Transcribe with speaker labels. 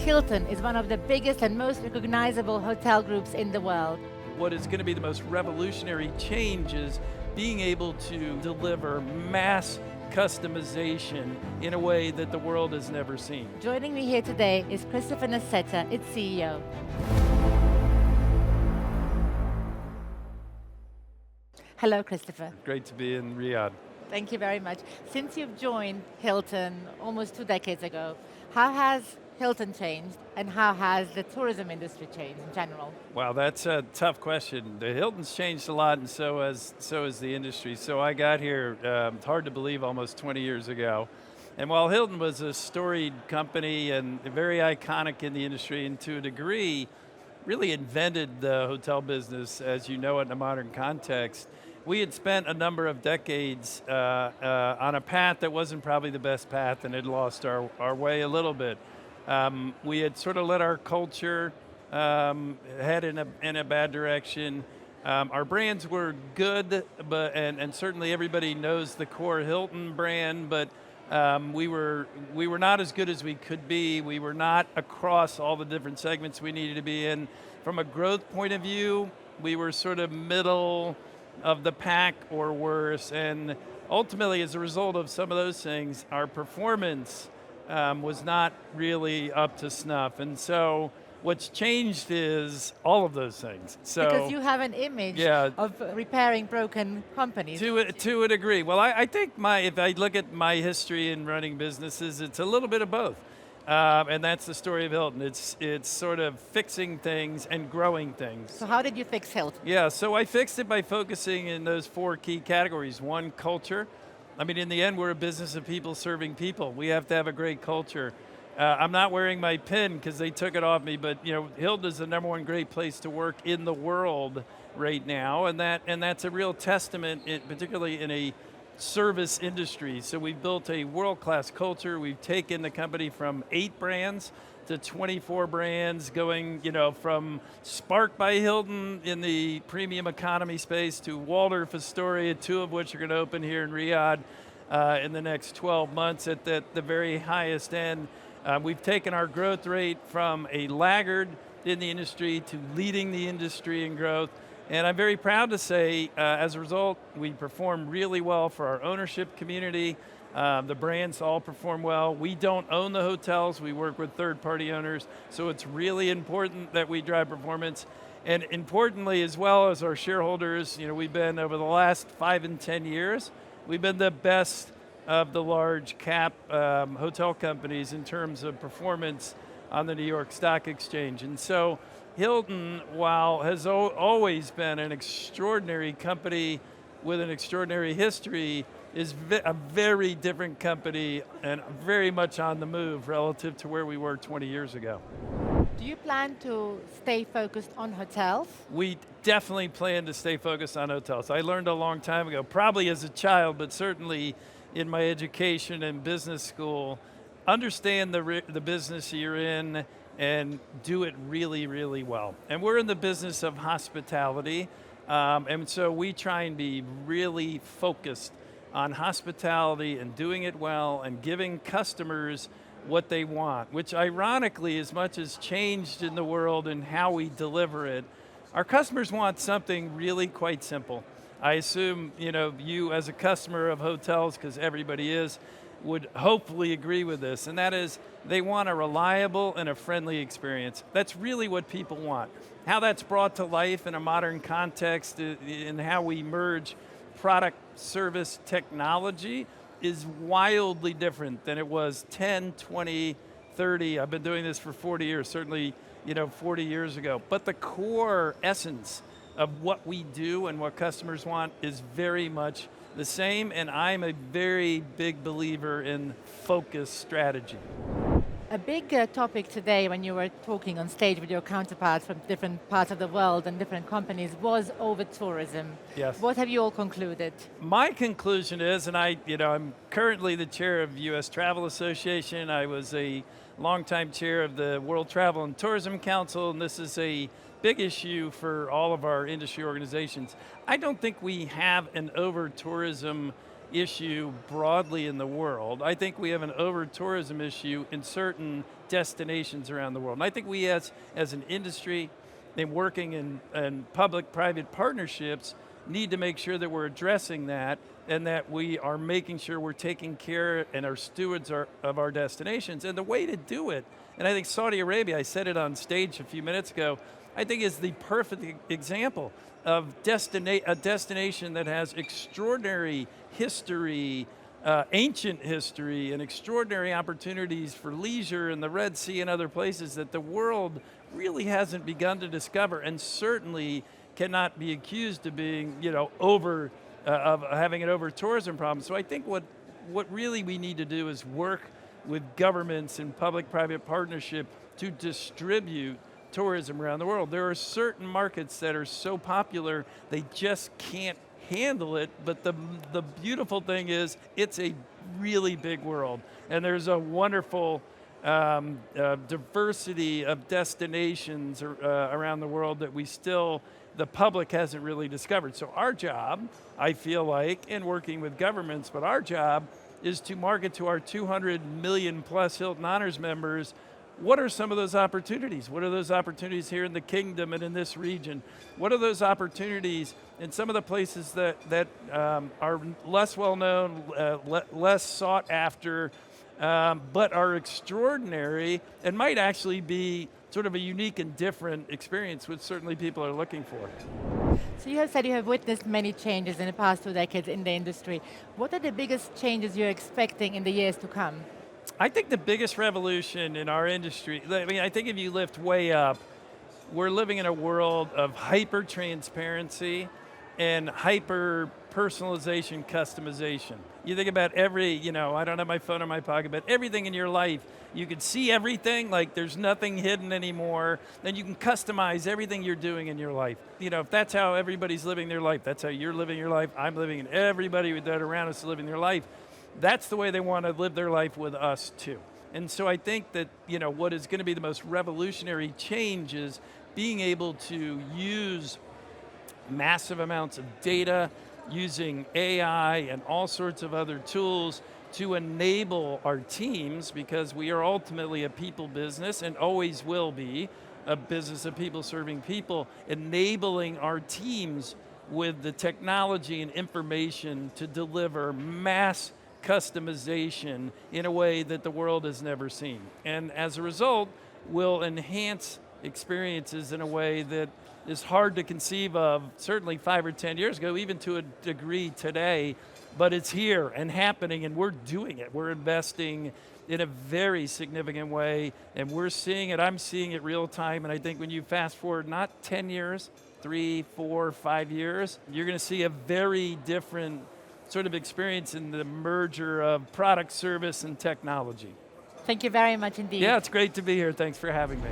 Speaker 1: Hilton is one of the biggest and most recognizable hotel groups in the world.
Speaker 2: What is going to be the most revolutionary change is being able to deliver mass customization in a way that the world has never seen.
Speaker 1: Joining me here today is Christopher Nassetta, its CEO. Hello, Christopher.
Speaker 2: Great to be in Riyadh.
Speaker 1: Thank you very much. Since you've joined Hilton almost 2 decades ago, how has Hilton changed and how has the tourism industry changed in general?
Speaker 2: Wow, that's a tough question. The Hilton's changed a lot, and so has the industry. So I got here, it's hard to believe, almost 20 years ago. And while Hilton was a storied company and very iconic in the industry, and to a degree, really invented the hotel business as you know it in a modern context, we had spent a number of decades on a path that wasn't probably the best path and had lost our way a little bit. We had sort of let our culture head in a bad direction. Our brands were good, and certainly everybody knows the core Hilton brand, but we were not as good as we could be. We were not across all the different segments we needed to be in. From a growth point of view, we were sort of middle of the pack or worse, and ultimately as a result of some of those things, our performance was not really up to snuff. And so what's changed is all of those things. So,
Speaker 1: because you have an image of repairing broken companies.
Speaker 2: To a degree. Well, I think if I look at my history in running businesses, it's a little bit of both. And that's the story of Hilton. It's sort of fixing things and growing things.
Speaker 1: So how did you fix Hilton?
Speaker 2: Yeah, so I fixed it by focusing in those 4 key categories. 1, culture. I mean, in the end, we're a business of people serving people. We have to have a great culture. I'm not wearing my pin because they took it off me, but Hilton is the #1 great place to work in the world right now, and that's a real testament, particularly in a service industry. So we've built a world-class culture. We've taken the company from 8 brands to 24 brands, going from Spark by Hilton in the premium economy space to Waldorf Astoria, 2 of which are going to open here in Riyadh in the next 12 months at the very highest end. We've taken our growth rate from a laggard in the industry to leading the industry in growth. And I'm very proud to say, as a result, we perform really well for our ownership community. The brands all perform well. We don't own the hotels, we work with third-party owners, so it's really important that we drive performance. And importantly, as well as our shareholders, we've been, over the last 5 and 10 years, we've been the best of the large cap hotel companies in terms of performance on the New York Stock Exchange. And so Hilton, while has always been an extraordinary company with an extraordinary history, is a very different company and very much on the move relative to where we were 20 years ago.
Speaker 1: Do you plan to stay focused on hotels?
Speaker 2: We definitely plan to stay focused on hotels. I learned a long time ago, probably as a child, but certainly in my education and business school, understand the business you're in and do it really, really well. And we're in the business of hospitality, and so we try and be really focused on hospitality and doing it well and giving customers what they want, which ironically, as much as changed in the world and how we deliver it, our customers want something really quite simple. I assume you as a customer of hotels, because everybody is, would hopefully agree with this, and that is they want a reliable and a friendly experience. That's really what people want. How that's brought to life in a modern context and how we merge product, service, technology is wildly different than it was 10, 20, 30. I've been doing this for 40 years, certainly 40 years ago. But the core essence of what we do and what customers want is very much the same, and I'm a very big believer in focused strategy.
Speaker 1: A big topic today when you were talking on stage with your counterparts from different parts of the world and different companies was over tourism.
Speaker 2: Yes.
Speaker 1: What have you all concluded?
Speaker 2: My conclusion is, and I'm currently the chair of U.S. Travel Association. I was a longtime chair of the World Travel and Tourism Council, and this is a big issue for all of our industry organizations. I don't think we have an over-tourism issue broadly in the world. I think we have an over-tourism issue in certain destinations around the world. And I think we as an industry and working in public-private partnerships need to make sure that we're addressing that and that we are making sure we're taking care and our stewards of our destinations. And the way to do it, and I think Saudi Arabia, I said it on stage a few minutes ago, I think is the perfect example of a destination that has extraordinary history, ancient history, and extraordinary opportunities for leisure in the Red Sea and other places that the world really hasn't begun to discover, and certainly cannot be accused of being, of having an over-tourism problem. So I think what really we need to do is work with governments and public-private partnership to distribute tourism around the world. There are certain markets that are so popular, they just can't handle it, but the beautiful thing is, it's a really big world, and there's a wonderful diversity of destinations around the world that the public hasn't really discovered. So our job, I feel like, in working with governments, but our job is to market to our 200 million plus Hilton Honors members. What are some of those opportunities? What are those opportunities here in the kingdom and in this region? What are those opportunities in some of the places that are less well known, less sought after, but are extraordinary and might actually be sort of a unique and different experience, which certainly people are looking for.
Speaker 1: So you have said you have witnessed many changes in the past 2 decades in the industry. What are the biggest changes you're expecting in the years to come?
Speaker 2: I think the biggest revolution in our industry, I think if you lift way up, we're living in a world of hyper transparency and hyper personalization, customization. You think about I don't have my phone in my pocket, but everything in your life, you can see everything, like there's nothing hidden anymore, then you can customize everything you're doing in your life. If that's how everybody's living their life, that's how you're living your life, I'm living, and everybody that around us is living their life, that's the way they want to live their life with us too. And so I think that, what is going to be the most revolutionary change is being able to use massive amounts of data, using AI and all sorts of other tools to enable our teams, because we are ultimately a people business and always will be a business of people serving people, enabling our teams with the technology and information to deliver mass customization in a way that the world has never seen. And as a result, will enhance experiences in a way that is hard to conceive of, certainly 5 or 10 years ago, even to a degree today, but it's here and happening, and we're doing it. We're investing in a very significant way, and we're seeing it. I'm seeing it real time, and I think when you fast forward not 10 years, 3, 4, 5 years, you're going to see a very different sort of experience in the merger of product, service, and technology.
Speaker 1: Thank you very much indeed.
Speaker 2: Yeah, it's great to be here. Thanks for having me.